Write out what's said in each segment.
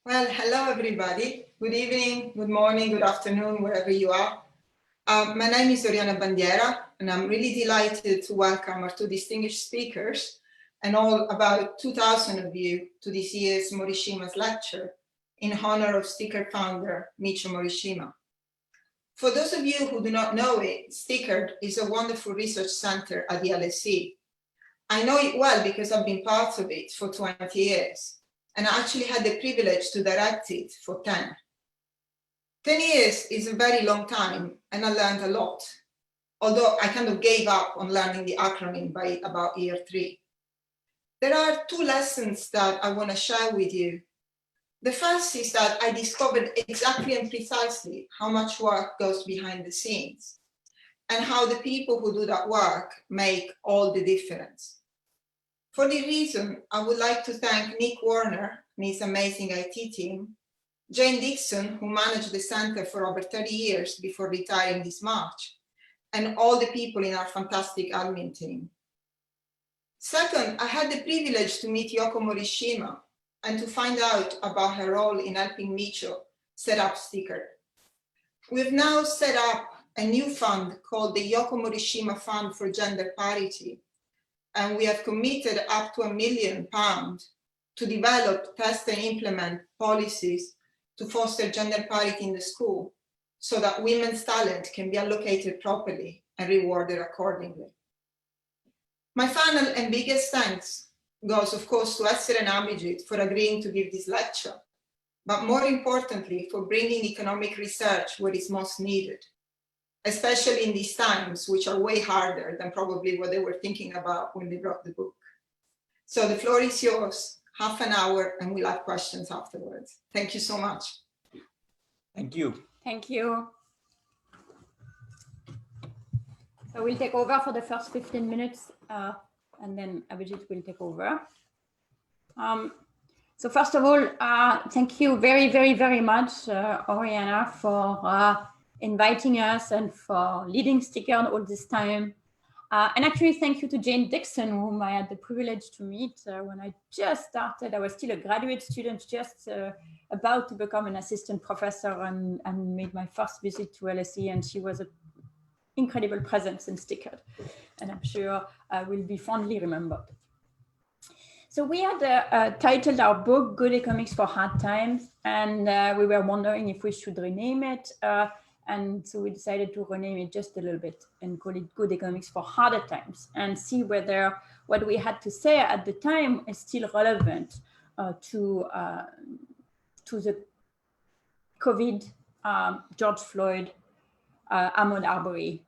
Well, hello everybody. Good evening, good morning, good afternoon, wherever you are. My name is Oriana Bandiera, and I'm really delighted to welcome our two distinguished speakers and all about 2,000 of you to this year's Morishima's lecture in honor of Sticker founder Michio Morishima. For those of you who do not know it, Sticker is a wonderful research center at the LSE. I know it well because I've been part of it for 20 years. And I actually had the privilege to direct it for 10. 10 years is a very long time, and I learned a lot, although I kind of gave up on learning the acronym by about year 3. There are 2 lessons that I want to share with you. The first is that I discovered exactly and precisely how much work goes behind the scenes, and how the people who do that work make all the difference. For this reason, I would like to thank Nick Warner and his amazing IT team, Jane Dixon, who managed the center for over 30 years before retiring this March, and all the people in our fantastic admin team. Second, I had the privilege to meet Yoko Morishima and to find out about her role in helping Michio set up Sticker. We've now set up a new fund called the Yoko Morishima Fund for Gender Parity, and we have committed up to £1 million to develop, test, and implement policies to foster gender parity in the school so that women's talent can be allocated properly and rewarded accordingly. My final and biggest thanks goes, of course, to Esther and Abhijit for agreeing to give this lecture, but more importantly, for bringing economic research where it's most needed, especially in these times, which are way harder than probably what they were thinking about when they wrote the book. So the floor is yours, half an hour, and we'll have questions afterwards. Thank you so much. Thank you. Thank you. So we'll take over for the first 15 minutes, and then Abhijit will take over. So first of all, thank you very, very, very much, Oriana, for inviting us and for leading Sticker all this time. And actually, thank you to Jane Dixon, whom I had the privilege to meet when I just started. I was still a graduate student, just about to become an assistant professor, and made my first visit to LSE, and she was an incredible presence in Sticker, and I'm sure will be fondly remembered. So we had titled our book Good Economics for Hard Times, and we were wondering if we should rename it. And so we decided to rename it just a little bit and call it Good Economics for Harder Times, and see whether what we had to say at the time is still relevant to the COVID, George Floyd, Ahmaud Arbery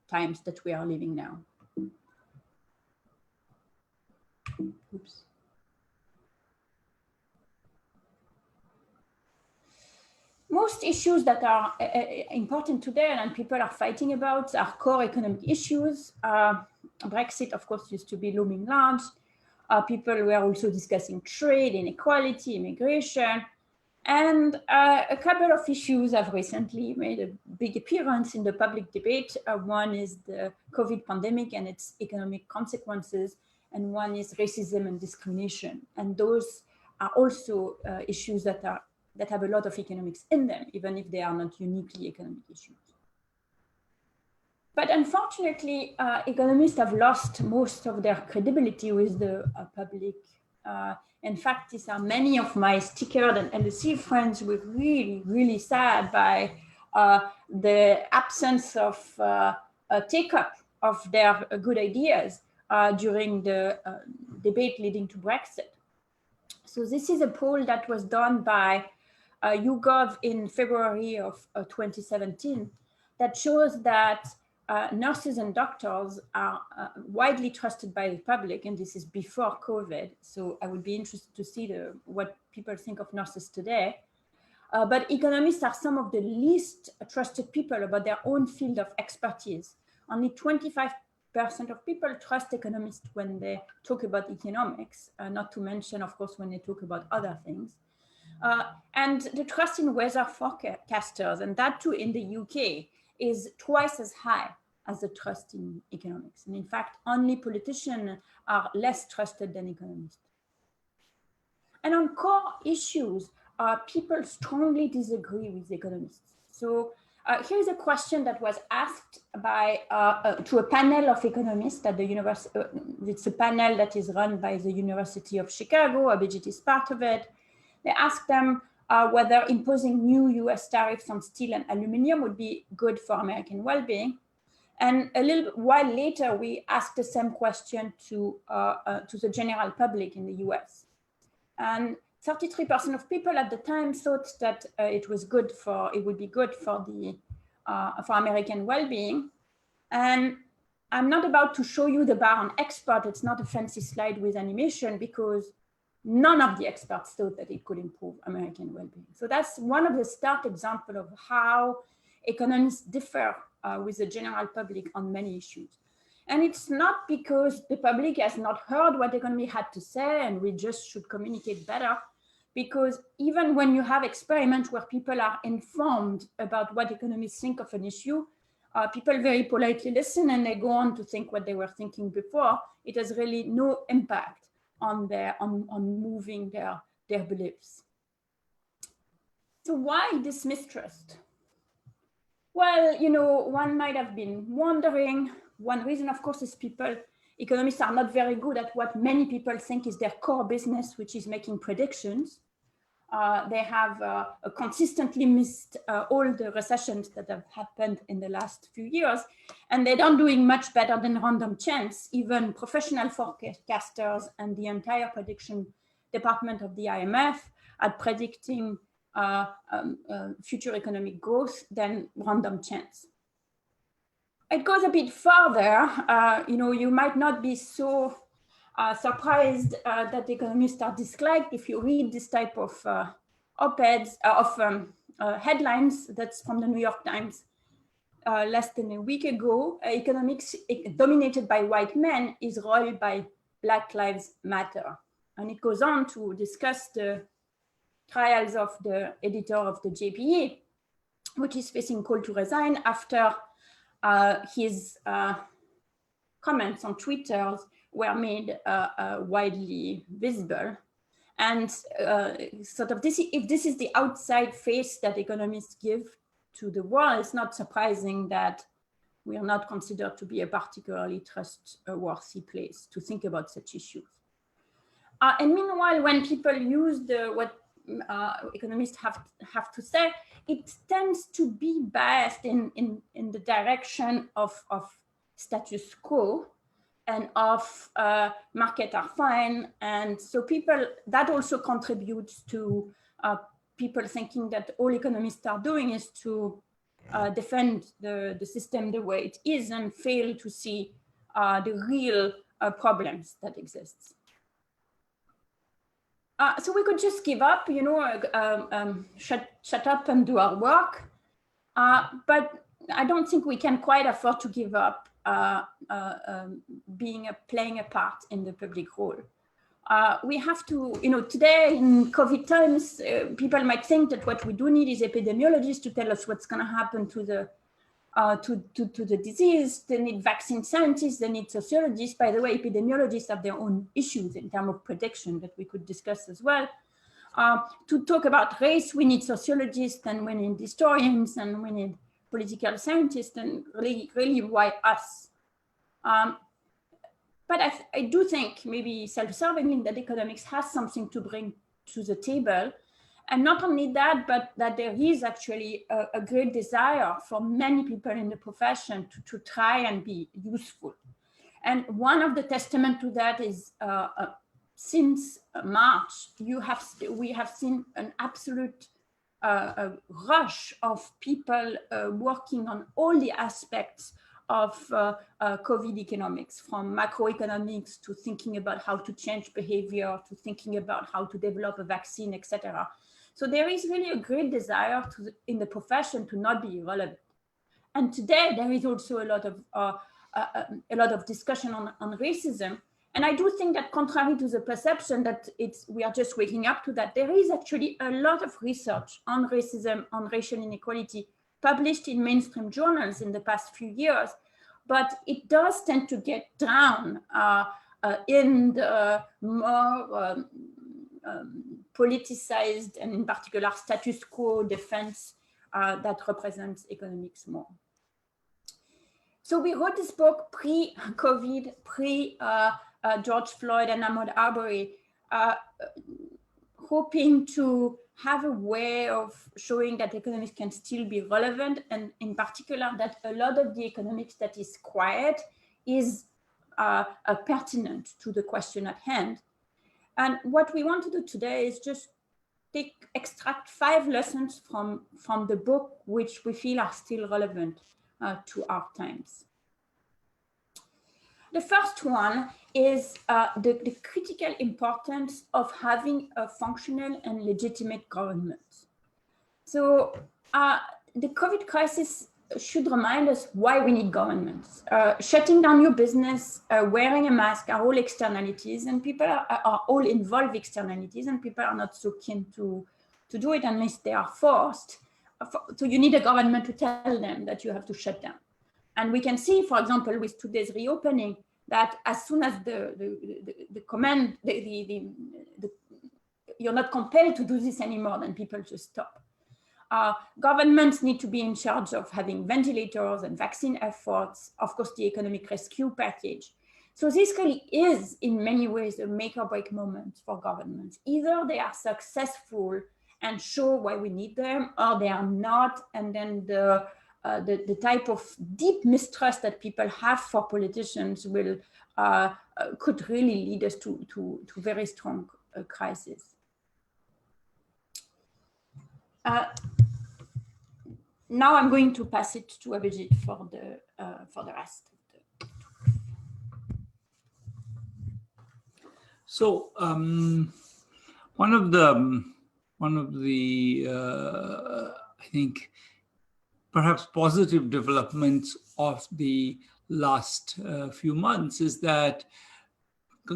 times that we are living now. Oops. Most issues that are important today and people are fighting about are core economic issues. Brexit, of course, used to be looming large. People were also discussing trade, inequality, immigration. And a couple of issues have recently made a big appearance in the public debate. One is the COVID pandemic and its economic consequences, and one is racism and discrimination. And those are also issues that have a lot of economics in them, even if they are not uniquely economic issues. But unfortunately, economists have lost most of their credibility with the public. In fact, these are many of my Sticker and LSE friends who were really, really sad by the absence of take-up of their good ideas during the debate leading to Brexit. So this is a poll that was done by YouGov in February of 2017 that shows that nurses and doctors are widely trusted by the public, and this is before COVID. So I would be interested to see what people think of nurses today. But economists are some of the least trusted people about their own field of expertise. Only 25% of people trust economists when they talk about economics, not to mention, of course, when they talk about other things. And the trust in weather forecasters, and that too in the UK, is twice as high as the trust in economics. And in fact, only politicians are less trusted than economists. And on core issues, people strongly disagree with economists. So here's a question that was asked by to a panel of economists at the university. It's a panel that is run by the University of Chicago. Abhijit is part of it. They asked them whether imposing new US tariffs on steel and aluminum would be good for American well-being. And a little while later, we asked the same question to the general public in the US. And 33% of people at the time thought that it would be good for American well-being. And I'm not about to show you the bar on expert. It's not a fancy slide with animation because none of the experts thought that it could improve American well-being. So that's one of the stark examples of how economists differ with the general public on many issues. And it's not because the public has not heard what the economy had to say and we just should communicate better, because even when you have experiments where people are informed about what economists think of an issue, people very politely listen and they go on to think what they were thinking before. It has really no impact on moving their beliefs. So why this mistrust? Well, one might have been wondering. One reason, of course, is economists are not very good at what many people think is their core business, which is making predictions. They have consistently missed all the recessions that have happened in the last few years, and they're not doing much better than random chance. Even professional forecasters and the entire prediction department of the IMF are predicting future economic growth than random chance. It goes a bit further. You might not be so surprised that economists are disliked if you read this type of op-eds, headlines. That's from the New York Times less than a week ago. Economics dominated by white men is ruled by Black Lives Matter. And it goes on to discuss the trials of the editor of the JPE, which is facing call to resign after his comments on Twitter were made widely visible. And if this is the outside face that economists give to the world, it's not surprising that we are not considered to be a particularly trustworthy place to think about such issues. And meanwhile, when people use what economists have to say, it tends to be biased in the direction of status quo and of market are fine. And so that also contributes to people thinking that all economists are doing is to defend the system the way it is and fail to see the real problems that exist. So we could just give up, shut up and do our work. But I don't think we can quite afford to give up playing a part in the public role. We have to, today in COVID times, people might think that what we do need is epidemiologists to tell us what's going to happen to the disease. They need vaccine scientists, they need sociologists. By the way, epidemiologists have their own issues in terms of prediction that we could discuss as well. To talk about race, we need sociologists and we need historians and we need political scientists, and really why us? But I do think, maybe self-servingly, that economics has something to bring to the table. And not only that, but that there is actually a great desire for many people in the profession to try and be useful. And one of the testament to that is since March, we have seen an absolute rush of people working on all the aspects of COVID economics, from macroeconomics to thinking about how to change behavior, to thinking about how to develop a vaccine, etc. So there is really a great desire in the profession to not be irrelevant. And today there is also a lot of discussion on racism. And I do think that, contrary to the perception that we are just waking up to that, there is actually a lot of research on racism, on racial inequality, published in mainstream journals in the past few years, but it does tend to get drowned in the more politicized and in particular status quo defense that represents economics more. So we wrote this book pre-COVID, pre-George Floyd and Ahmaud Arbery, hoping to have a way of showing that economics can still be relevant, and in particular that a lot of the economics that is quiet is pertinent to the question at hand. And what we want to do today is just extract 5 lessons from the book, which we feel are still relevant to our times. The first one is the critical importance of having a functional and legitimate government. So the COVID crisis should remind us why we need governments. Shutting down your business, wearing a mask are all externalities, and people are all involved externalities, and people are not so keen to do it unless they are forced. So you need a government to tell them that you have to shut down. And we can see, for example, with today's reopening, that as soon as you're not compelled to do this anymore, then people just stop. Governments need to be in charge of having ventilators and vaccine efforts, of course, the economic rescue package. So this really is, in many ways, a make or break moment for governments. Either they are successful and show why we need them, or they are not, and then the type of deep mistrust that people have for politicians will could really lead us to very strong crisis. Now I'm going to pass it to Abhijit for the rest. So one of the I think perhaps positive developments of the last few months is that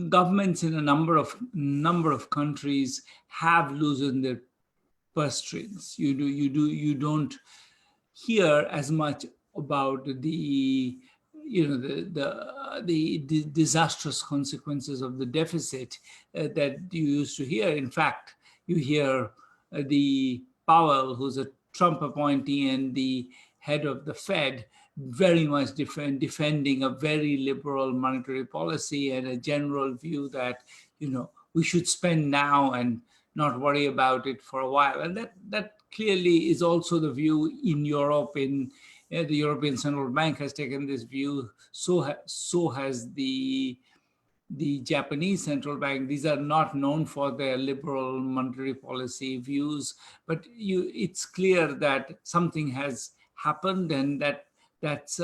governments in a number of countries have loosened their purse strings. You don't hear as much about the disastrous consequences of the deficit that you used to hear. In fact, you hear the Powell, who's a Trump appointee and the head of the Fed, very much defending a very liberal monetary policy and a general view that we should spend now and not worry about it for a while. And that clearly is also the view in Europe. In the European Central Bank has taken this view. So has the Japanese Central Bank. These are not known for their liberal monetary policy views, but it's clear that something has happened, and that's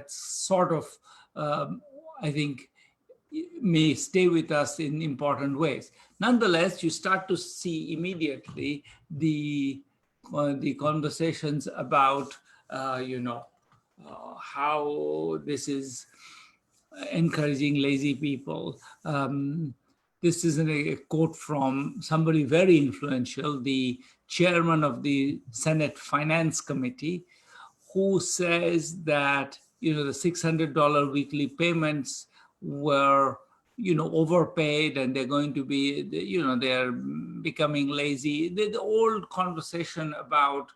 sort of I think may stay with us in important ways. Nonetheless, you start to see immediately the conversations about how this is encouraging lazy people. This is a quote from somebody very influential, the chairman of the Senate Finance Committee, who says that the $600 weekly payments were overpaid, and they're going to be they're becoming lazy. The old conversation about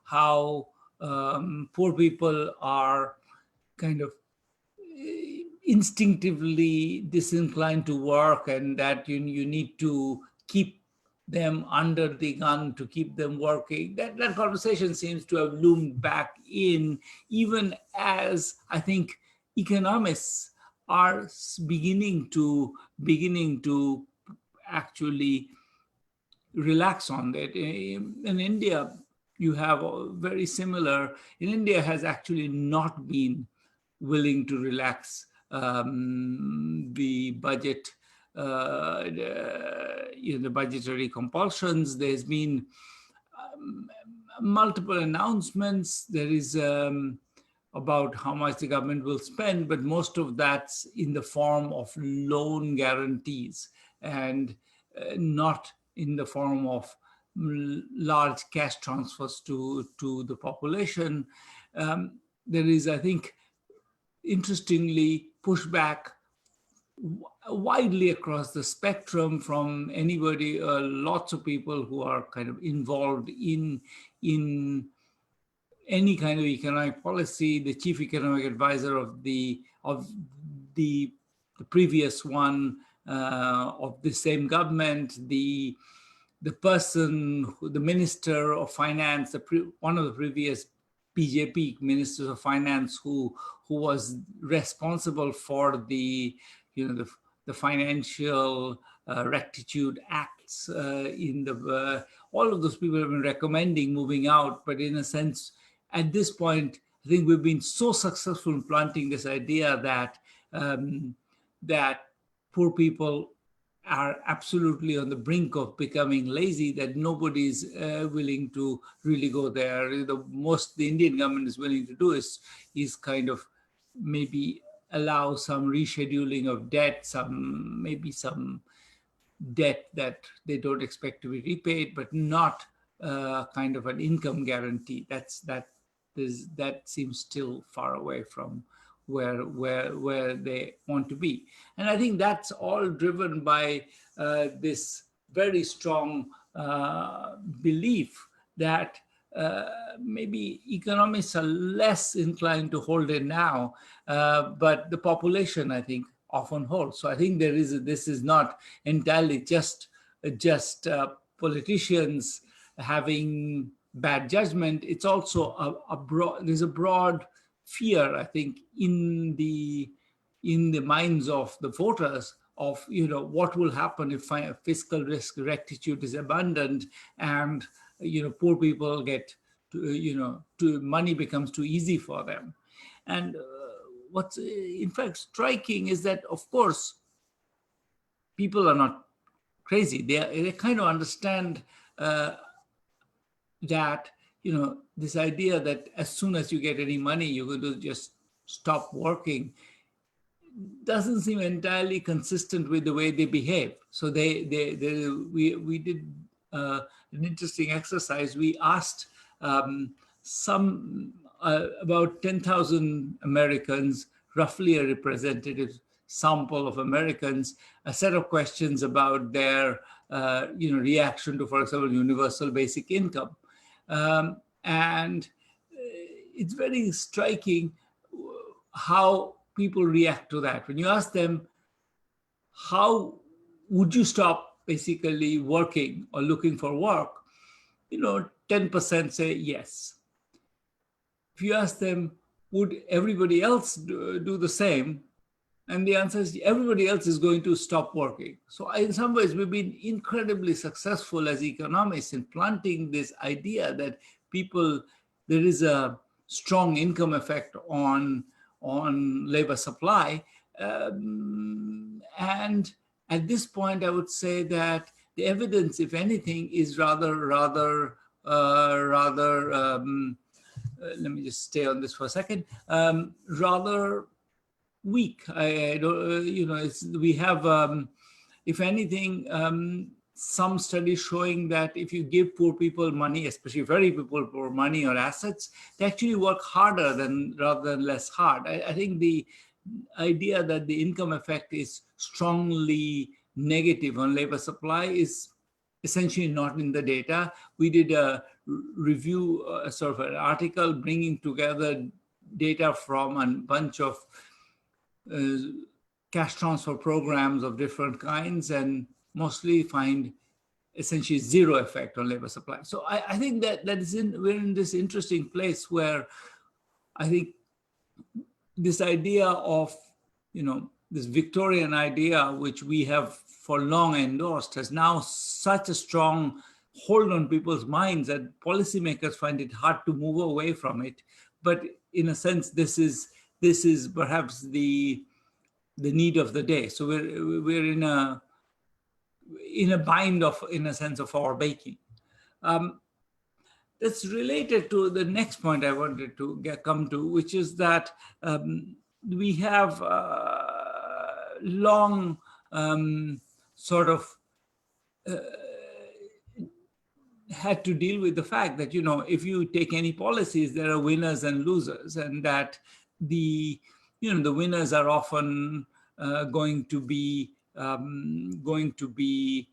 how poor people are kind of instinctively disinclined to work, and that you need to keep them under the gun to keep them working. That conversation seems to have loomed back in, even as I think economists are beginning to actually relax on that. In India, you have a very similar. In India has actually not been willing to relax the budget, the budgetary compulsions. There's been multiple announcements. There is about how much the government will spend, but most of that's in the form of loan guarantees and not in the form of large cash transfers to the population. There is, I think, interestingly, pushback widely across the spectrum, from anybody, lots of people who are kind of involved in any kind of economic policy, the chief economic advisor of the previous one of the same government, the person, the minister of finance, one of the previous BJP ministers of finance who was responsible for the financial rectitude acts in the all of those people have been recommending moving out, but in a sense, at this point, I think we've been so successful in planting this idea that that poor people are absolutely on the brink of becoming lazy, that nobody's willing to really go there. The most the Indian government is willing to do is kind of maybe allow some rescheduling of debt, maybe some debt that they don't expect to be repaid, but not kind of an income guarantee. That seems still far away from where they want to be. And I think that's all driven by this very strong belief that maybe economists are less inclined to hold it now, but the population, I think, often holds. So I think this is not entirely just politicians having bad judgment. It's also there's a broad fear, I think, in the minds of the voters of what will happen if fiscal risk rectitude is abandoned and poor people get money becomes too easy for them. And what's in fact striking is that, of course, people are not crazy. They kind of understand that this idea that as soon as you get any money, you're going to just stop working doesn't seem entirely consistent with the way they behave. So we did an interesting exercise. We asked about 10,000 Americans, roughly a representative sample of Americans, a set of questions about their reaction to, for example, universal basic income. And it's very striking how people react to that. When you ask them, how would you stop basically working or looking for work, 10% say yes. If you ask them, would everybody else do the same? And the answer is everybody else is going to stop working. So in some ways, we've been incredibly successful as economists in planting this idea that there is a strong income effect on labor supply. And at this point, I would say that the evidence, if anything, is rather, let me just stay on this for a second, rather weak. I don't, we have, if anything, some studies showing that if you give poor people money, especially very poor people money or assets, they actually work harder rather than less hard. I think the idea that the income effect is strongly negative on labor supply is essentially not in the data. We did a review, sort of an article bringing together data from a bunch of cash transfer programs of different kinds and mostly find essentially zero effect on labor supply. So I think that we're in this interesting place where I think this idea of, this Victorian idea, which we have for long endorsed, has now such a strong hold on people's minds that policymakers find it hard to move away from it. But in a sense, this is perhaps the need of the day. So we're in a bind of, in a sense, of our baking. That's related to the next point I wanted to come to, which is that we have long sort of had to deal with the fact that, if you take any policies, there are winners and losers, and that the winners are often going to be going to be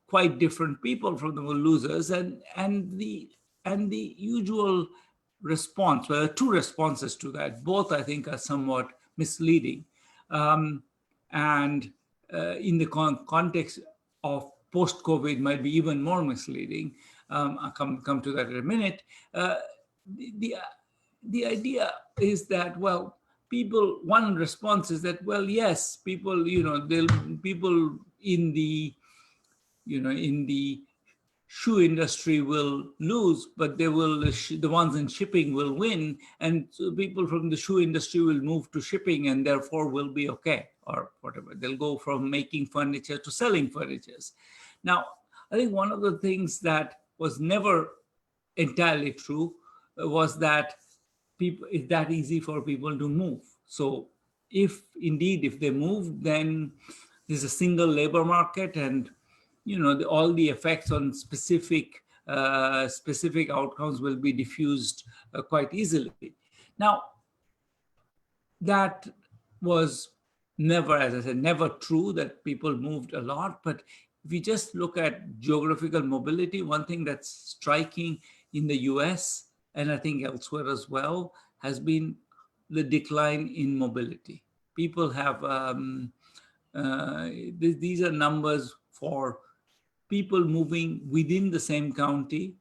quite different people from the losers, and the usual response. Well, there are two responses to that. Both, I think, are somewhat misleading, and in the context of post-COVID, might be even more misleading. I'll come to that in a minute. The idea is that, well, people. One response is that, well, yes, people, people in the in the shoe industry will lose, but they will, the ones in shipping will win. And so people from the shoe industry will move to shipping and therefore will be okay, or whatever. They'll go from making furniture to selling furniture. Now, I think one of the things that was never entirely true was that it's that easy for people to move. So if they move, then there's a single labor market, and all the effects on specific outcomes will be diffused quite easily. Now, that was never, as I said, never true that people moved a lot. But if you just look at geographical mobility, one thing that's striking in the US, and I think elsewhere as well, has been the decline in mobility. People have, these are numbers for people moving within the same county,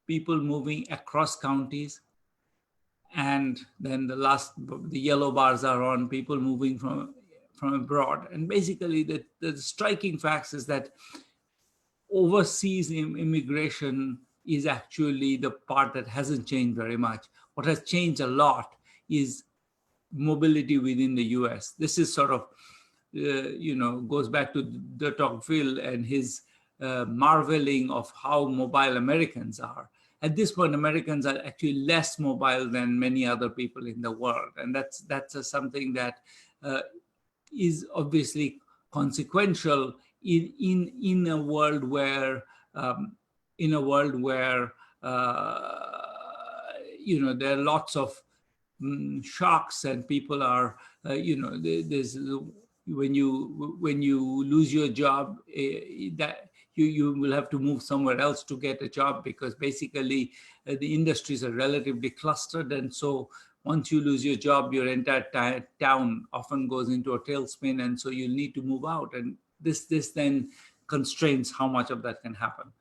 people moving across counties, and then the yellow bars are on people moving from abroad. And basically the striking facts is that overseas immigration is actually the part that hasn't changed very much. What has changed a lot is mobility within the US. This is sort of, goes back to de Tocqueville and his marveling of how mobile Americans are. At this point, Americans are actually less mobile than many other people in the world. And that's something that is obviously consequential in a world where there are lots of shocks, and people are there's when you lose your job, that you will have to move somewhere else to get a job, because basically the industries are relatively clustered, and so once you lose your job, your entire town often goes into a tailspin, and so you'll need to move out, and this then constrains how much of that can happen.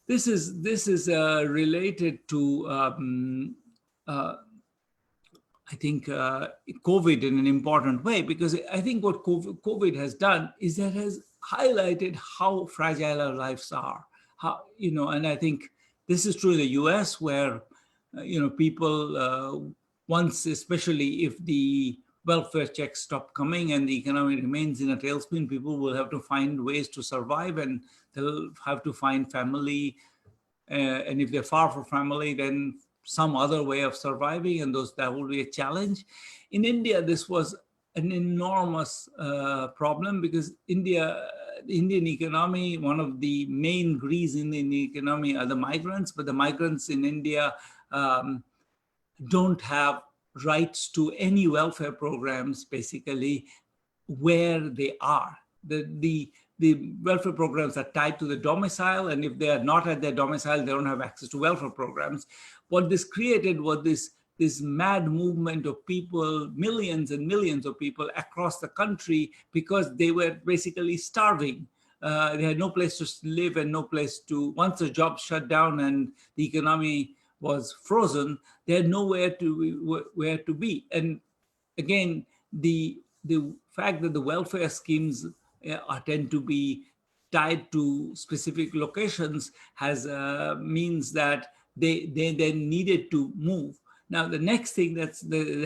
This is related to I think COVID in an important way, because I think what COVID has done is that has highlighted how fragile our lives are. And I think this is true in the US, where people once, especially if the welfare checks stop coming and the economy remains in a tailspin, people will have to find ways to survive, and they'll have to find family. And if they're far from family, then some other way of surviving, and that will be a challenge. In India, this was an enormous problem, because the Indian economy, one of the main grease in the Indian economy are the migrants, but the migrants in India don't have rights to any welfare programs, basically, where they are. The welfare programs are tied to the domicile, and if they are not at their domicile, they don't have access to welfare programs. What this created was this mad movement of people, millions and millions of people across the country, because they were basically starving. They had no place to live and no place to, once the jobs shut down and the economy was frozen, they had nowhere where to be. And again, the fact that the welfare schemes tend to be tied to specific locations means that they then needed to move. Now, the next thing that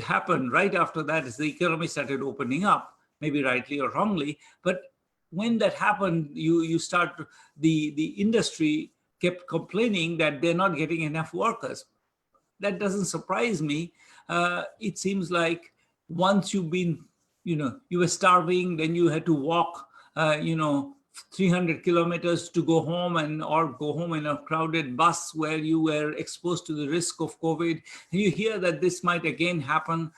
happened right after that is the economy started opening up, maybe rightly or wrongly. But when that happened, the industry kept complaining that they're not getting enough workers. That doesn't surprise me. It seems like once you've been, you were starving, then you had to walk, 300 kilometers to go home, or go home in a crowded bus where you were exposed to the risk of COVID. And you hear that this might again happen.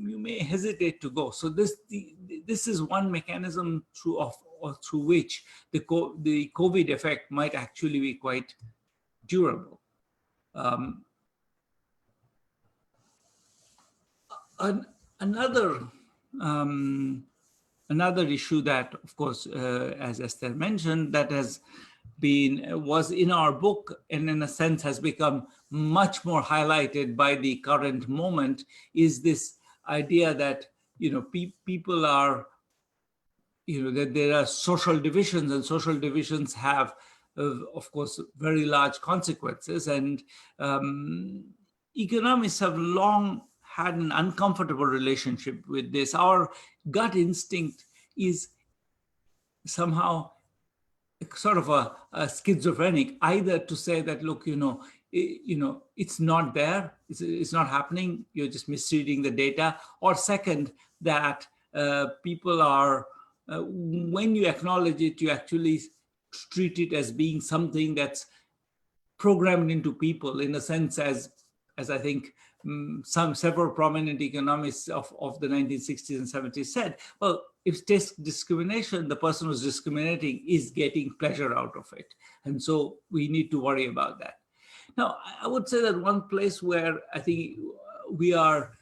you may hesitate to go. So this is one mechanism through which the COVID effect might actually be quite durable. Another issue that, of course, as Esther mentioned, that was in our book and in a sense has become much more highlighted by the current moment is this idea that, people are, that there are social divisions, and social divisions have, of course, very large consequences. And economists have long had an uncomfortable relationship with this. Our gut instinct is somehow sort of a schizophrenic, either to say that, look, it's not there, it's not happening, you're just misreading the data, or second, that people are, when you acknowledge it, you actually treat it as being something that's programmed into people, in a sense, as I think several prominent economists of the 1960s and 70s said, well, if it's discrimination, the person who's discriminating is getting pleasure out of it. And so we need to worry about that. Now, I would say that one place where I think we are,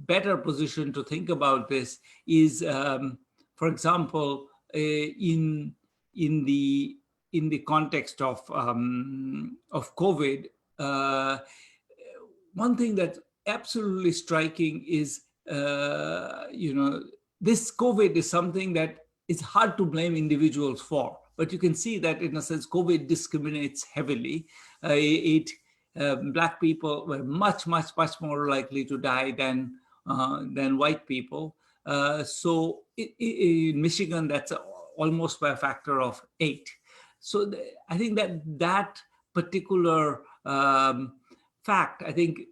better positioned to think about this is, for example, in the context of COVID. One thing that's absolutely striking is, this COVID is something that is hard to blame individuals for, but you can see that in a sense, COVID discriminates heavily. Black people were much more likely to die than white people. So in Michigan, that's almost by a factor of 8. So I think that particular fact, I think,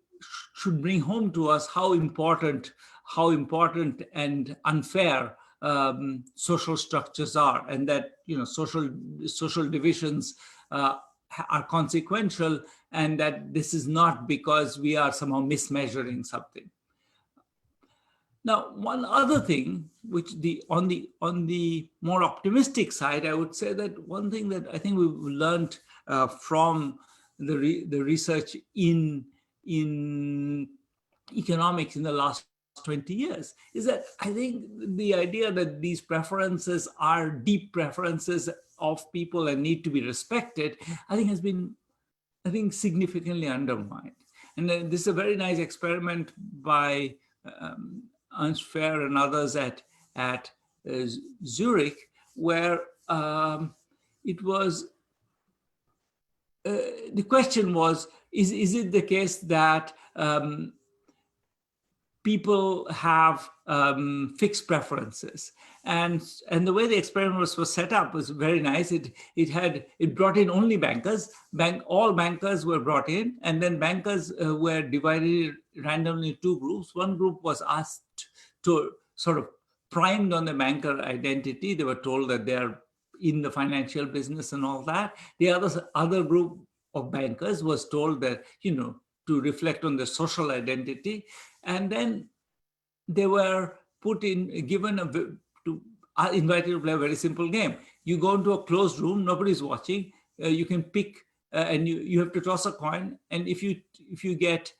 should bring home to us how important and unfair social structures are, and that social divisions are consequential, and that this is not because we are somehow mismeasuring something. Now, one other thing, which on the more optimistic side, I would say that one thing that I think we've learned from the research in economics in the last 20 years is that I think the idea that these preferences are deep preferences of people and need to be respected, I think has been, significantly undermined. And this is a very nice experiment by Ernst Fair and others at Zurich, where it was, the question was, is it the case that people have fixed preferences? And the way the experiment was set up was very nice. It brought in only bankers. All bankers were brought in, and then bankers were divided randomly in 2 groups. One group was asked to sort of primed on the banker identity. They were told that they're in the financial business and all that. The other group of bankers was told that, to reflect on the social identity. And then they were invited to play a very simple game. You go into a closed room, nobody's watching. You can pick, and you have to toss a coin. And if you get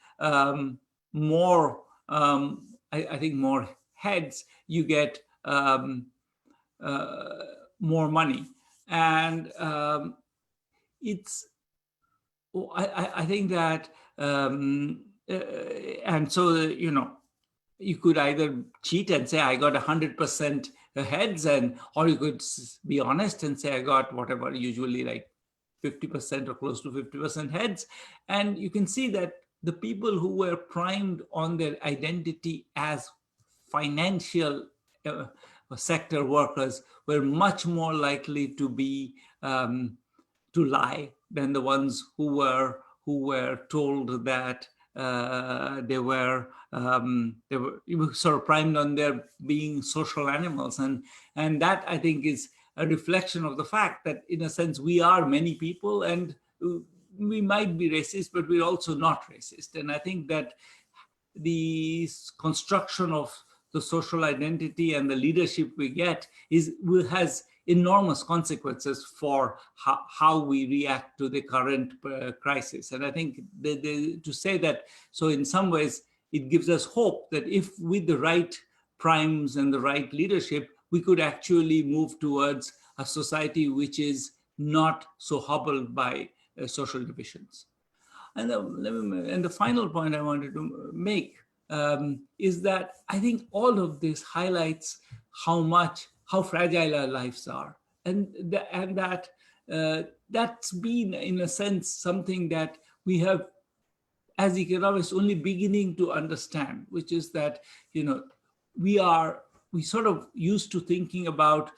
more, I think more heads, you get more money. And I think that, and so, you could either cheat and say, I got 100% heads, or you could be honest and say, I got whatever, usually like 50% or close to 50% heads. And you can see that the people who were primed on their identity as financial sector workers were much more likely to be to lie than the ones who were told that they were sort of primed on their being social animals. And that, I think, is a reflection of the fact that, in a sense, we are many people, and we might be racist, but we're also not racist. And I think that the construction of the social identity and the leadership we get has enormous consequences for how we react to the current crisis. And I think to say that, so in some ways, it gives us hope that if with the right primes and the right leadership, we could actually move towards a society which is not so hobbled by social divisions. And the final point I wanted to make is that I think all of this highlights how fragile our lives are, and that's been, in a sense, something that we have, as economists, only beginning to understand, which is that we sort of used to thinking about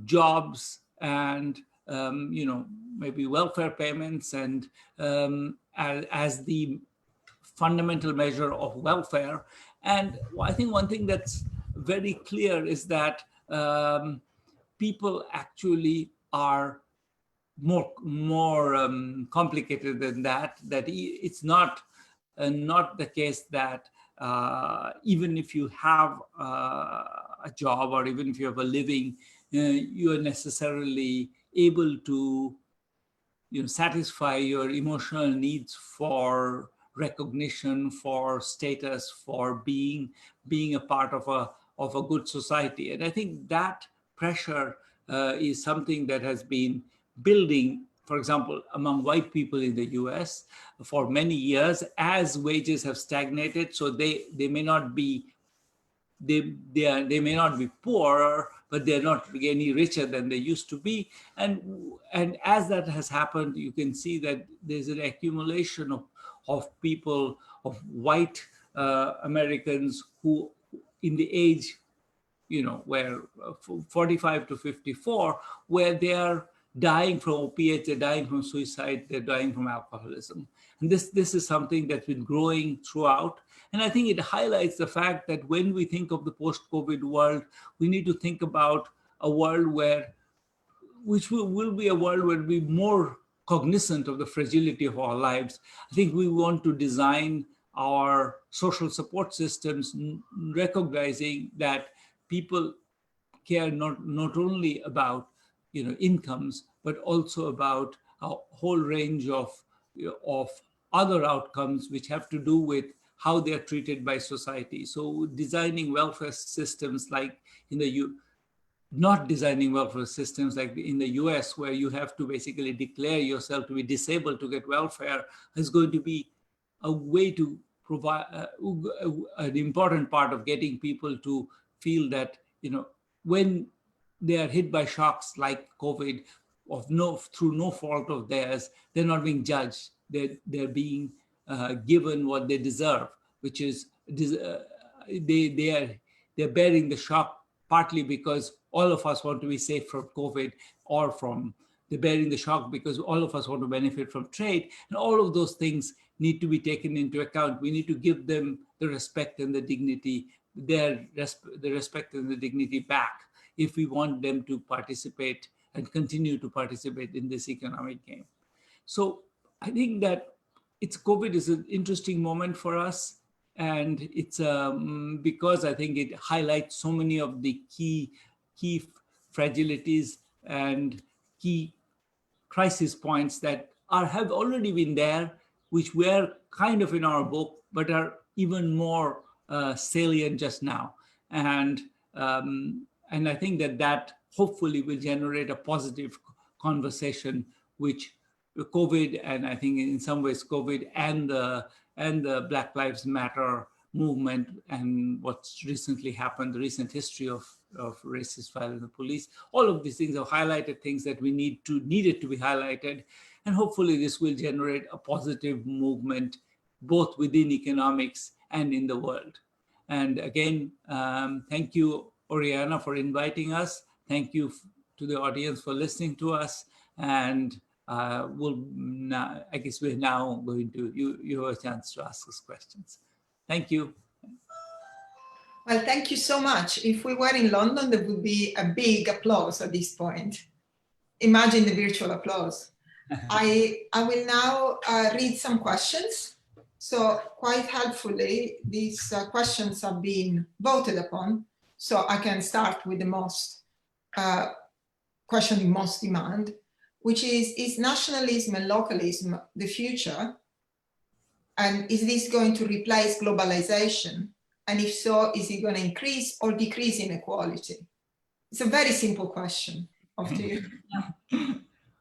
jobs and maybe welfare payments and as the fundamental measure of welfare. And I think one thing that's very clear is that people actually are more complicated than that. That it's not the case that even if you have a job or even if you have a living, you are necessarily able to satisfy your emotional needs for recognition, for status, for being a part of a good society. And I think that pressure is something that has been building, for example, among white people in the US for many years as wages have stagnated. So they may not be they may not be poorer, but they're not any richer than they used to be. And as that has happened, you can see that there's an accumulation of people, of white Americans who in the age, where 45 to 54, where they are dying from opiates, they're dying from suicide, they're dying from alcoholism. And this is something that's been growing throughout. And I think it highlights the fact that when we think of the post-COVID world, we need to think about a world which will be a world where we'll be more cognizant of the fragility of our lives. I think we want to design our social support systems recognizing that people care not only about incomes, but also about a whole range of other outcomes which have to do with how they are treated by society. So designing welfare systems like not designing welfare systems like in the US, where you have to basically declare yourself to be disabled to get welfare, is going to be a way to provide an important part of getting people to feel that when they are hit by shocks like COVID, through no fault of theirs, they're not being judged. They're being given what they deserve, which is they're bearing the shock partly because all of us want to be safe from COVID, or they're bearing the shock because all of us want to benefit from trade. And all of those things need to be taken into account. We need to give them the respect and the dignity, the respect and the dignity back, if we want them to participate and continue to participate in this economic game. So I think that COVID is an interesting moment for us. And it's because I think it highlights so many of the key fragilities and key crisis points that have already been there, which were kind of in our book, but are even more salient just now. And I think that hopefully will generate a positive conversation, which COVID, and I think in some ways COVID and the Black Lives Matter movement and what's recently happened, the recent history of racist violence in the police, all of these things have highlighted things that we needed to be highlighted. And hopefully this will generate a positive movement, both within economics and in the world. And again, thank you, Oriana, for inviting us. Thank you to the audience for listening to us. And I guess we're now going to, you have a chance to ask us questions. Thank you. Well, thank you so much. If we were in London, there would be a big applause at this point. Imagine the virtual applause. I will now read some questions. So quite helpfully, these questions have been voted upon. So I can start with the most question in most demand, which is nationalism and localism the future? And is this going to replace globalization? And if so, is it going to increase or decrease inequality? It's a very simple question. Off to you.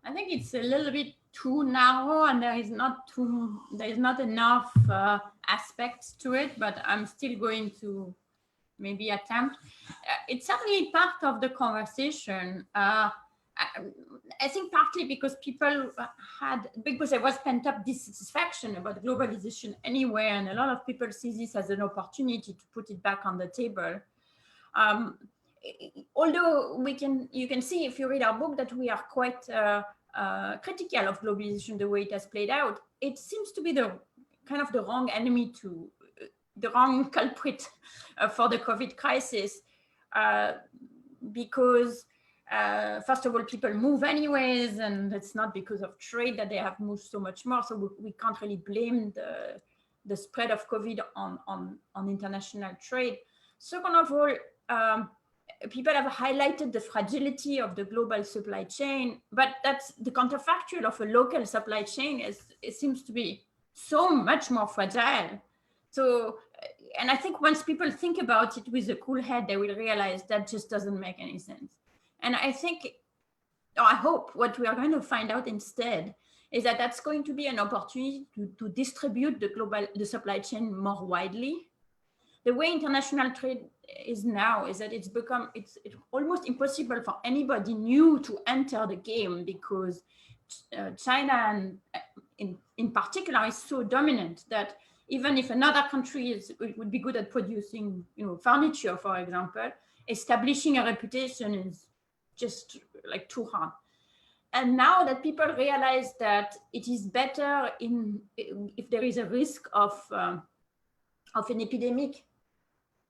I think it's a little bit too narrow, and there is not enough aspects to it, but I'm still going to maybe attempt. It's certainly part of the conversation. I think partly because there was pent up dissatisfaction about globalization anyway, and a lot of people see this as an opportunity to put it back on the table. Although you can see if you read our book that we are quite critical of globalization, the way it has played out. It seems to be the wrong enemy the wrong culprit for the COVID crisis, because first of all, people move anyways, and it's not because of trade that they have moved so much more. So we can't really blame the spread of COVID on international trade. Second of all, people have highlighted the fragility of the global supply chain, but that's the counterfactual of a local supply chain. It seems to be so much more fragile. So, and I think once people think about it with a cool head, they will realize that just doesn't make any sense. And I hope what we are going to find out instead is that that's going to be an opportunity to distribute the supply chain more widely. The way international trade is now is that it's almost impossible for anybody new to enter the game, because China and in particular is so dominant that even if another country would be good at producing, furniture, for example, establishing a reputation is just like too hard. And now that people realize that it is better if there is a risk of an epidemic,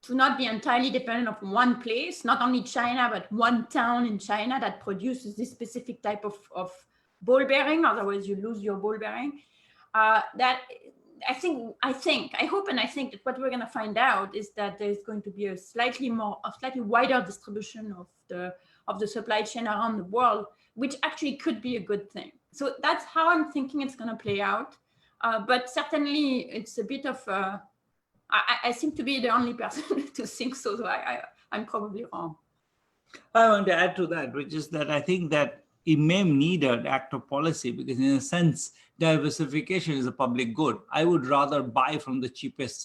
to not be entirely dependent on one place, not only China, but one town in China that produces this specific type of ball bearing, otherwise you lose your ball bearing. That I hope and I think that what we're going to find out is that there's going to be a slightly wider distribution of the supply chain around the world, which actually could be a good thing. So that's how I'm thinking it's going to play out. But certainly it's a bit of I seem to be the only person to think so I'm probably wrong. I want to add to that, which is that I think that it may need an act of policy, because in a sense, diversification is a public good. I would rather buy from the cheapest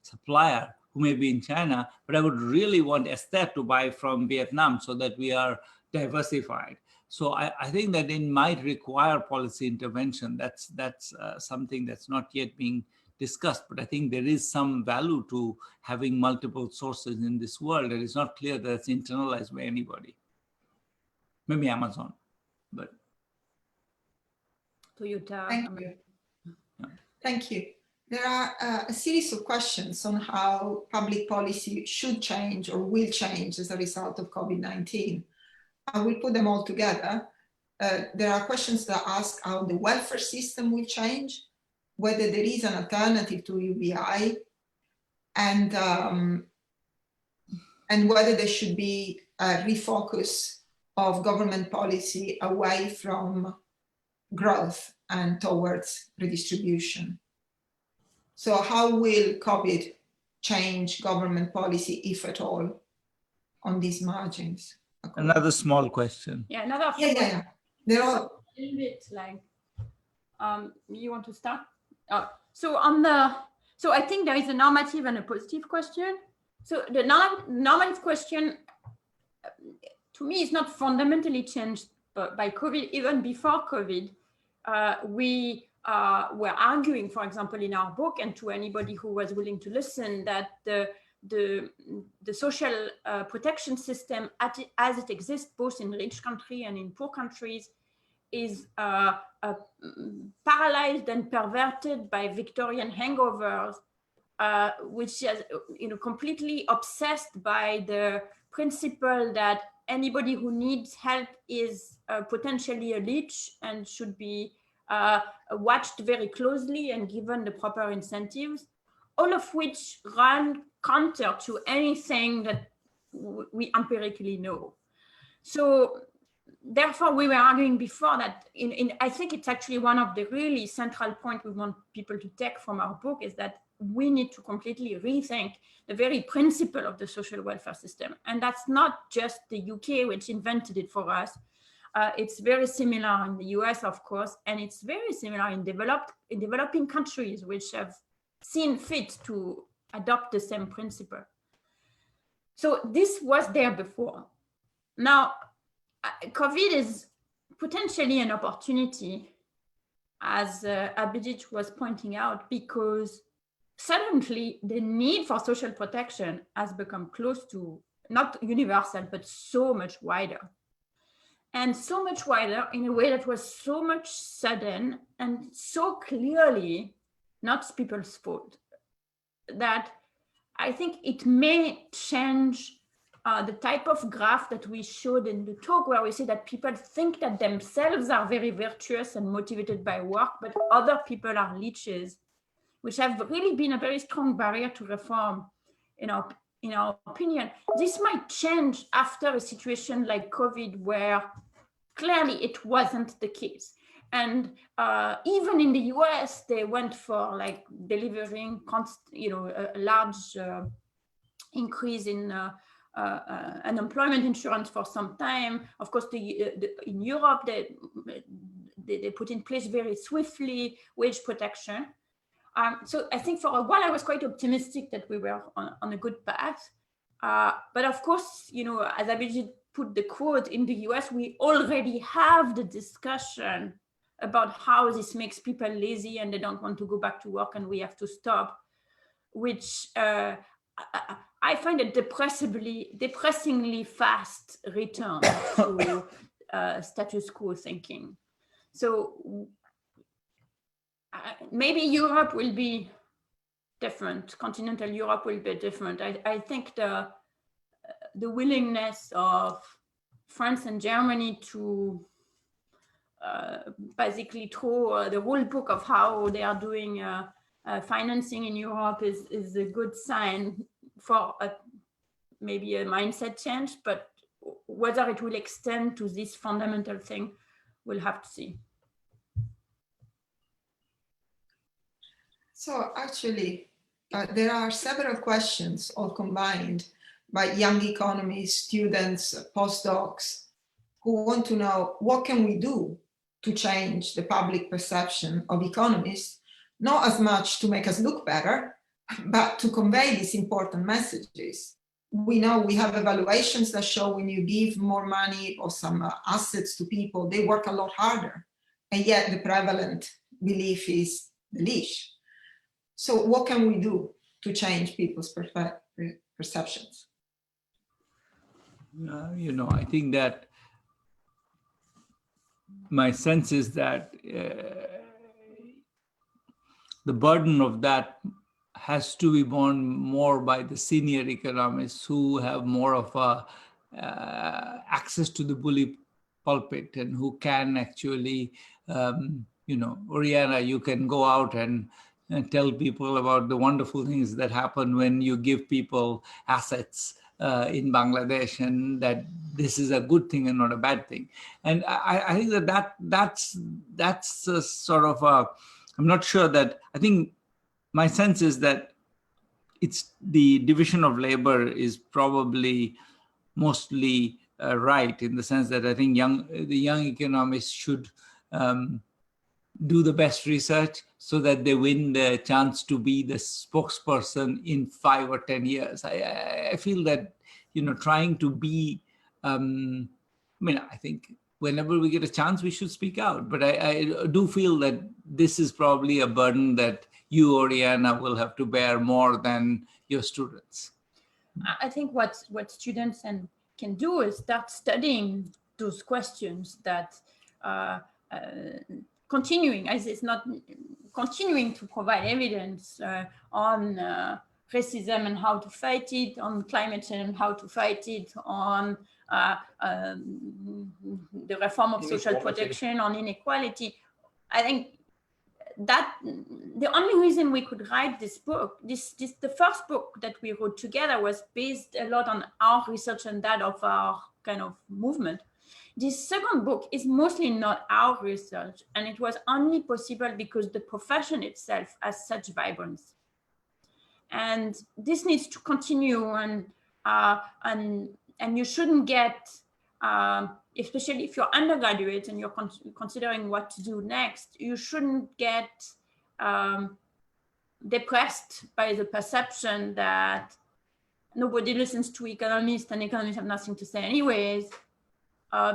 supplier who may be in China, but I would really want Esther to buy from Vietnam so that we are diversified. So I think that it might require policy intervention. That's something that's not yet being discussed, but I think there is some value to having multiple sources in this world. It is not clear that it's internalized by anybody. Maybe Amazon, but. Toyota. Thank you. Thank you. There are a series of questions on how public policy should change or will change as a result of COVID-19. I will put them all together. There are questions that ask how the welfare system will change, whether there is an alternative to UBI, and whether there should be a refocus of government policy away from growth and towards redistribution. So how will COVID change government policy, if at all, on these margins? Another small question. Yeah, another. Yeah. They're all a little bit like, you want to start? So I think there is a normative and a positive question. So the normative question, to me, is not fundamentally changed by COVID. Even before COVID, we were arguing, for example, in our book, and to anybody who was willing to listen, that the social protection system as it exists both in rich countries and in poor countries is paralyzed and perverted by Victorian hangovers which is completely obsessed by the principle that anybody who needs help is potentially a leech and should be watched very closely and given the proper incentives, all of which run counter to anything that we empirically know. So therefore, we were arguing before that I think it's actually one of the really central points we want people to take from our book is that we need to completely rethink the very principle of the social welfare system. And that's not just the UK, which invented it for us. It's very similar in the US, of course, and it's very similar in developing countries, which have seen fit to adopt the same principle. So this was there before. Now, COVID is potentially an opportunity, as Abhijit was pointing out, because suddenly the need for social protection has become close to, not universal, but so much wider. And so much wider in a way that was so much sudden and so clearly not people's fault, that I think it may change the type of graph that we showed in the talk, where we say that people think that themselves are very virtuous and motivated by work, but other people are leeches, which have really been a very strong barrier to reform in our opinion. This might change after a situation like COVID, where clearly it wasn't the case. And even in the US, they went for like delivering a large increase in unemployment insurance for some time. Of course, in Europe, they put in place very swiftly wage protection. So I think for a while I was quite optimistic that we were on a good path. But of course, as Abhijit put the quote, in the US, we already have the discussion about how this makes people lazy and they don't want to go back to work and we have to stop, which I find a depressingly fast return to status quo thinking. So maybe Europe will be different. Continental Europe will be different. I think the willingness of France and Germany to basically throw the rule book of how they are doing financing in Europe is a good sign for maybe a mindset change, but whether it will extend to this fundamental thing, we'll have to see. So actually, there are several questions all combined by young economists, students, postdocs, who want to know what can we do to change the public perception of economists, not as much to make us look better, but to convey these important messages. We know we have evaluations that show when you give more money or some assets to people, they work a lot harder. And yet the prevalent belief is the leash. So what can we do to change people's perceptions? I think that my sense is that the burden of that has to be borne more by the senior economists who have more of a access to the bully pulpit and who can actually, Oriana, you can go out and tell people about the wonderful things that happen when you give people assets in Bangladesh, and that this is a good thing and not a bad thing. And I think that's a sort of I'm not sure that, I think my sense is that it's the division of labor is probably mostly right, in the sense that I think the young economists should do the best research so that they win the chance to be the spokesperson in 5 or 10 years. I feel that, trying to be, I think whenever we get a chance, we should speak out. But I do feel that this is probably a burden that you, Oriana, will have to bear more than your students. I think what students can do is start studying those questions that continuing, as it's not continuing to provide evidence on racism and how to fight it, on climate change and how to fight it, on the reform of social protection, on inequality. I think that the only reason we could write this book, the first book that we wrote together was based a lot on our research and that of our kind of movement. This second book is mostly not our research, and it was only possible because the profession itself has such vibrance. And this needs to continue, and you shouldn't get, especially if you're undergraduate and you're considering what to do next, you shouldn't get depressed by the perception that nobody listens to economists and economists have nothing to say anyways,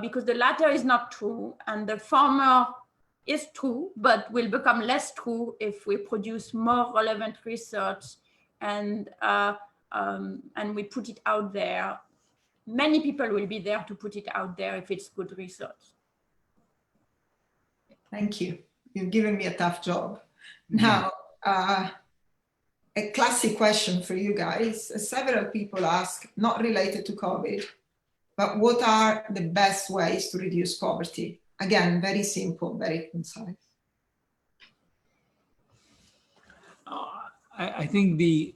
because the latter is not true and the former is true, but will become less true if we produce more relevant research and we put it out there. Many people will be there to put it out there if it's good research. Thank you. You've given me a tough job. Now, a classic question for you guys. Several people ask, not related to COVID, but what are the best ways to reduce poverty? Again, very simple, very concise. I think the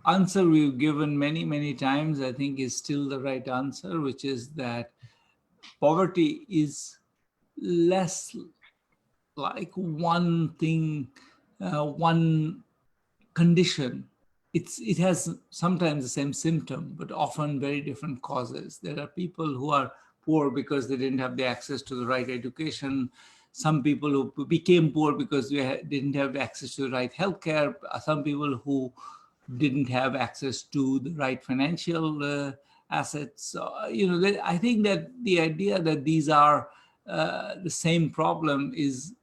answer we've given many times, I think, is still the right answer, which is that poverty is less like one thing, one condition. It has sometimes the same symptom, but often very different causes. There are people who are poor because they didn't have the access to the right education. Some people who became poor because they didn't have access to the right healthcare. Some people who didn't have access to the right financial assets. I think that the idea that these are the same problem is,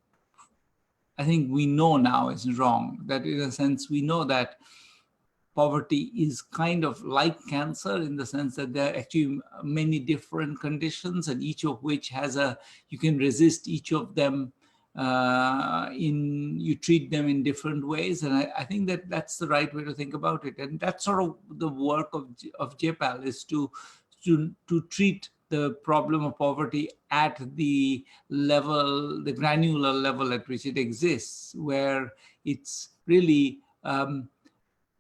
I think we know now is wrong. That in a sense, we know that poverty is kind of like cancer in the sense that there are actually many different conditions, and each of which has you can resist each of them you treat them in different ways. And I think that that's the right way to think about it. And that's sort of the work of JPAL, is to treat the problem of poverty at the level, the granular level at which it exists, where it's really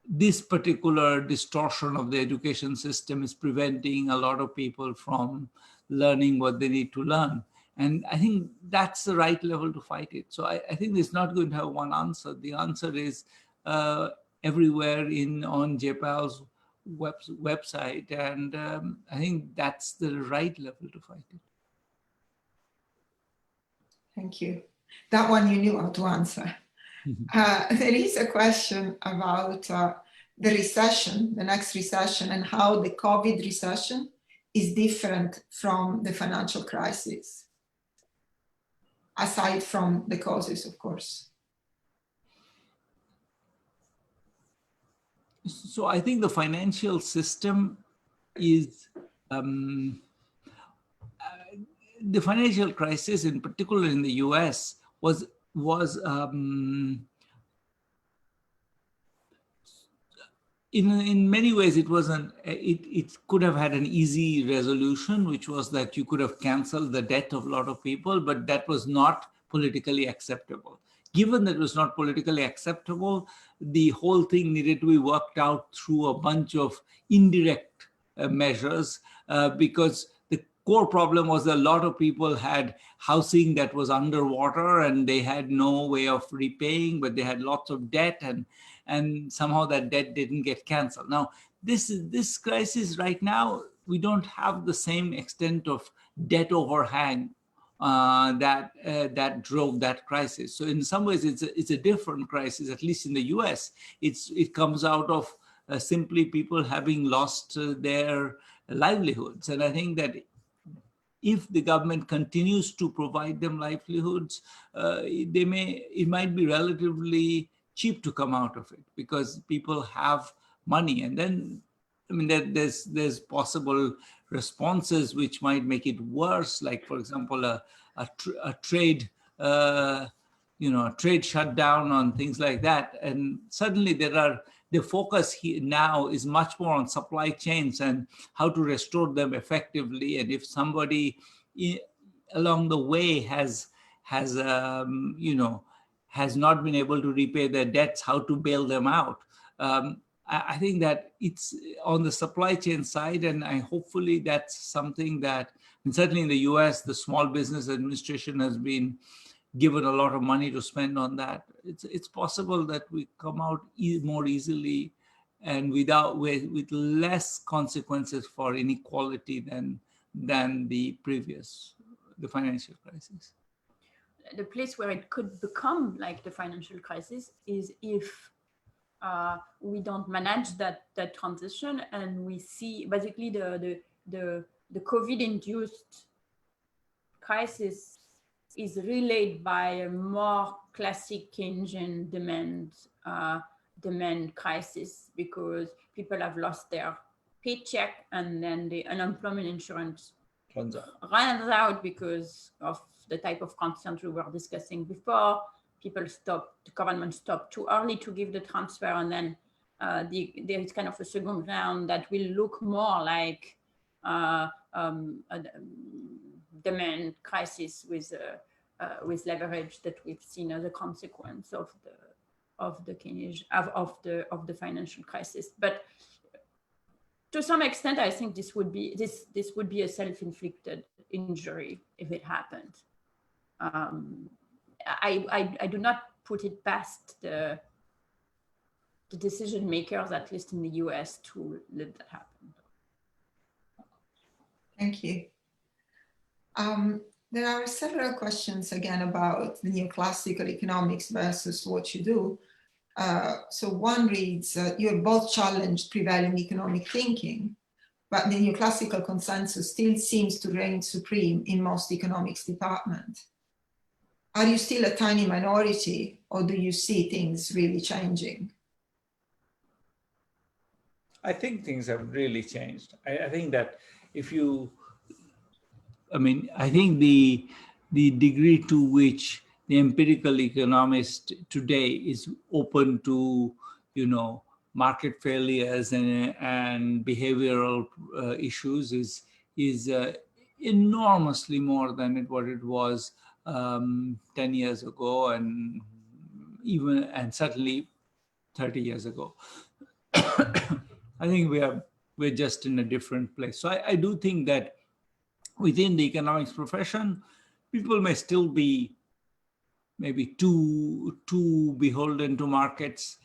this particular distortion of the education system is preventing a lot of people from learning what they need to learn. And I think that's the right level to fight it. So I think it's not going to have one answer. The answer is everywhere on JPAL's website. And I think that's the right level to fight it. Thank you. That one you knew how to answer. There is a question about the recession, the next recession, and how the COVID recession is different from the financial crisis, aside from the causes, of course. So I think the financial system is, the financial crisis, in particular in the US, was in many ways, it could have had an easy resolution, which was that you could have canceled the debt of a lot of people, but that was not politically acceptable. Given that it was not politically acceptable, the whole thing needed to be worked out through a bunch of indirect measures, because the core problem was that a lot of people had housing that was underwater and they had no way of repaying, but they had lots of debt, and somehow that debt didn't get canceled. Now, this crisis right now, we don't have the same extent of debt overhang that drove that crisis. So in some ways, it's a different crisis, at least in the US. It comes out of simply people having lost their livelihoods. And I think that if the government continues to provide them livelihoods, it might be relatively cheap to come out of it because people have money. And then, I mean, there's possible responses which might make it worse, like, for example, a trade trade shutdown, on things like that. And suddenly the focus here now is much more on supply chains and how to restore them effectively. And if somebody along the way has not been able to repay their debts, how to bail them out. I think that it's on the supply chain side, and hopefully that's something that, and certainly in the US, the Small Business Administration has been given a lot of money to spend on that. It's possible that we come out more easily and with less consequences for inequality than the financial crisis. The place where it could become like the financial crisis is if we don't manage that transition, and we see basically the COVID-induced crisis is relayed by a more classic Keynesian demand crisis, because people have lost their paycheck and then the unemployment insurance runs out because of the type of concerns we were discussing before. The government stopped too early to give the transfer, and then there is kind of a second round that will look more like a demand crisis with leverage that we've seen as a consequence of the financial crisis. But to some extent, I think this would be a self-inflicted injury if it happened. I do not put it past the decision makers, at least in the US, to let that happen. Thank you. There are several questions again about the neoclassical economics versus what you do. So one reads, you have both challenged prevailing economic thinking, but the neoclassical consensus still seems to reign supreme in most economics departments. Are you still a tiny minority, or do you see things really changing? I think things have really changed. I think that I think the degree to which the empirical economist today is open to, market failures and behavioral issues is enormously more than what it was 10 years ago, and certainly 30 years ago. I think we're just in a different place. So I do think that within the economics profession, people may still be maybe too beholden to markets,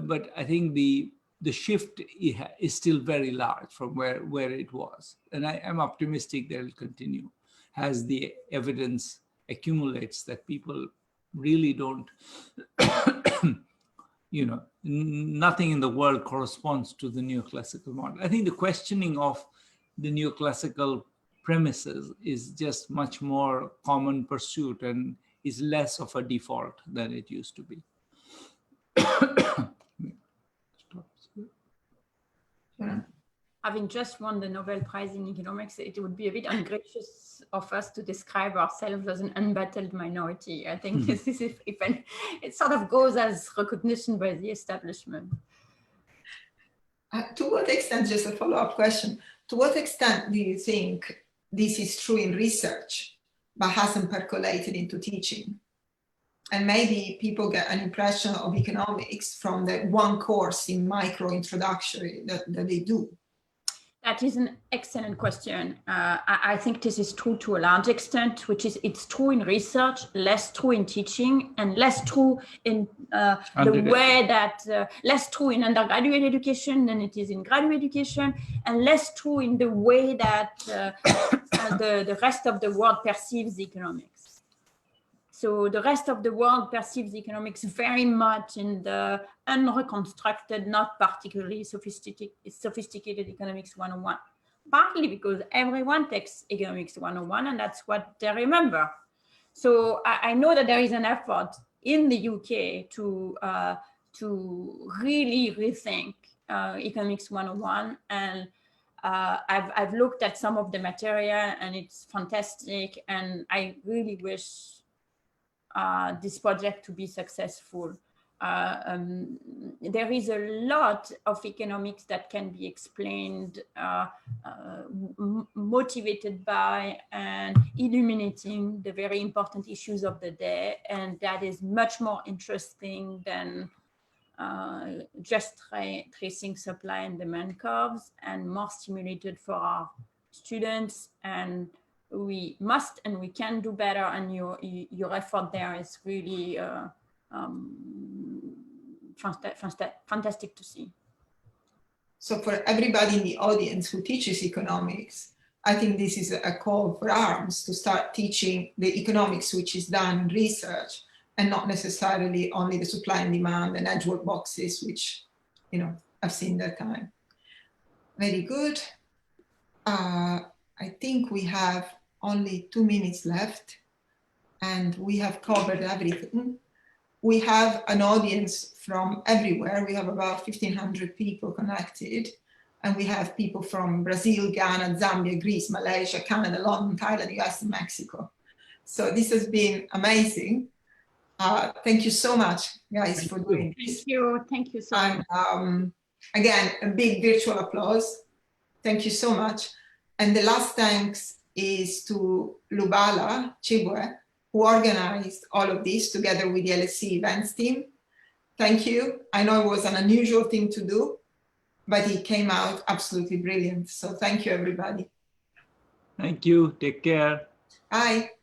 but I think the shift is still very large from where it was. And I am optimistic that it will continue as the evidence accumulates that people really don't, nothing in the world corresponds to the neoclassical model. I think the questioning of the neoclassical premises is just much more common pursuit and is less of a default than it used to be. Having just won the Nobel Prize in economics, it would be a bit ungracious of us to describe ourselves as an unbattled minority. I think this is it sort of goes as recognition by the establishment. To what extent, just a follow-up question, to what extent do you think this is true in research, but hasn't percolated into teaching? And maybe people get an impression of economics from the one course in micro introductory that they do. That is an excellent question. I think this is true to a large extent, which is it's true in research, less true in teaching, and less true in the way that, less true in undergraduate education than it is in graduate education, and less true in the way that the rest of the world perceives economics. So the rest of the world perceives economics very much in the unreconstructed, not particularly sophisticated economics 101, partly because everyone takes economics 101 and that's what they remember. So I know that there is an effort in the UK to really rethink economics 101, and I've looked at some of the material and it's fantastic, and I really wish this project to be successful. There is a lot of economics that can be explained, motivated by and illuminating the very important issues of the day, and that is much more interesting than just tracing supply and demand curves, and more stimulated for our students. And we must and we can do better, and your effort there is really fantastic to see. So for everybody in the audience who teaches economics, I think this is a call for arms to start teaching the economics which is done in research, and not necessarily only the supply and demand and edgework boxes, which, you know, I've seen that time. Very good. I think we have only 2 minutes left, and we have covered everything. We have an audience from everywhere. We have about 1,500 people connected, and we have people from Brazil, Ghana, Zambia, Greece, Malaysia, Canada, London, Thailand, US, and Mexico. So this has been amazing. Thank you so much, guys, for doing this. Thank you so much. And again, a big virtual applause. Thank you so much. And the last thanks is to Lubala Chibwe, who organized all of this together with the LSE events team. Thank you. I know it was an unusual thing to do, but it came out absolutely brilliant. So thank you, everybody. Thank you. Take care. Bye.